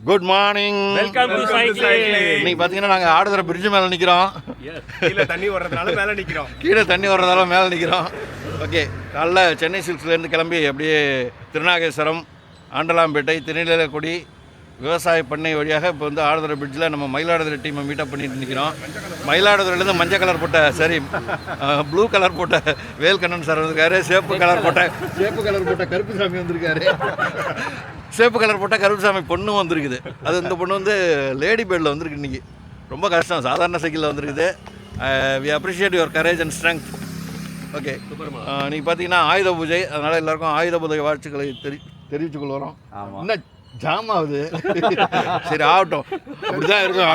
Good morning, welcome to cycling. இன்னைக்கு பார்த்தீங்கன்னா நாங்கள் ஆடுதுறை பிரிட்ஜ் மேலே நிற்கிறோம். கீழே தண்ணி வர்றதுனால மேலே நிற்கிறோம். கீழே தண்ணி வர்றதால மேலே நிற்கிறோம். ஓகே, காலைல சென்னை சில்க்ஸ்லேருந்து கிளம்பி அப்படியே திருநாகேஸ்வரம், ஆண்டலாம்பேட்டை, திருநெல்வேலிக்குடி விவசாய பண்ணை வழியாக இப்போ வந்து ஆடுதுறை பிரிட்ஜில் நம்ம மயிலாடுதுறை டீமை மீட்டப் பண்ணிட்டு நிற்கிறோம். மயிலாடுதுறையிலேருந்து மஞ்சள் கலர் போட்ட சரி ப்ளூ கலர் போட்ட வேல்கண்ணன் சார் வந்திருக்காரு. சேப்பு கலர் போட்ட கருப்புசாமி வந்திருக்காரு. சேப்பு கலர் போட்ட கருப்புசாமி பொண்ணு வந்திருக்குது. அது இந்த பொண்ணு வந்து லேடி பேர்டில் வந்திருக்கு. இன்றைக்கி ரொம்ப கஷ்டம், சாதாரண சைக்கிளில் வந்திருக்குது. We appreciate your courage and strength. Okay, நீங்கள் பார்த்தீங்கன்னா ஆயுத பூஜை, அதனால் எல்லாருக்கும் ஆயுத பூஜை வாழ்த்துக்களை தெரிவித்துக்கொள்ள வரோம். இன்னும் ஜாம் ஆகுது. சரி, ஆகட்டும், அப்படிதான் இருக்கும்.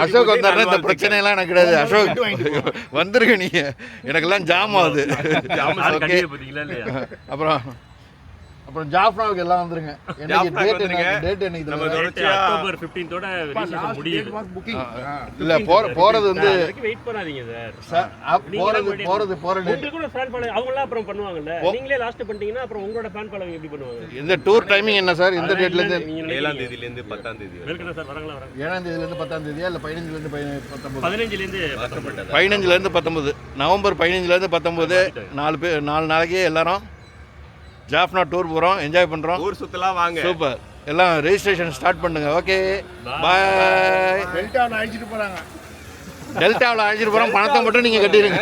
அசோக் வந்தாருன்னா இந்த பிரச்சனையெல்லாம் எனக்கு கிடையாது. அசோக் வந்துருங்க, நீங்க எனக்கெல்லாம் ஜாம் ஆகுது. அப்புறம் ஜாஃப்னாவுக்கு எல்லாம் வந்துருங்க. டேட் என்னைக்கு? அக்டோபர் 15 ஓட ரிஜிஸ்ட்ரேஷன் முடியுது. இல்ல போறது வந்து வெயிட் பண்ணாதீங்க சார். போற டேட் கூட ஃபேன் ஃபாலோ அவங்கள அப்புறம் பண்ணுவாங்கல்ல. நீங்களே லாஸ்ட் பண்ணிட்டீங்கன்னா அப்புறம் உங்களோட ஃபேன் ஃபாலோவிங் எப்படி பண்ணுவாங்க? இந்த டூர் டைமிங் என்ன சார்? இந்த டேட்ல இருந்து 7ஆம் தேதியில இருந்து 10ஆம் தேதி வெல்கம் சார். வரங்களா 7ஆம் தேதியில இருந்து 10ஆம் தேதியா இல்ல 15ல இருந்து 19? 15ல இருந்து 19 நவம்பர் 15ல இருந்து 19 4 நாளைக்கு எல்லாரும் ஜாஃப்னா டூர் போகிறோம், என்ஜாய் பண்ணுறோம். ஊர் சுத்தலாம் வாங்க. சூப்பர், எல்லாம் ரெஜிஸ்ட்ரேஷன் ஸ்டார்ட் பண்ணுங்க. ஓகே, பாய். டெல்டாவில் அழைச்சிட்டு போகிறாங்க. டெல்டாவில் அழைச்சிட்டு போகிறோம், பணத்தை மட்டும் நீங்கள் கட்டிடுங்க.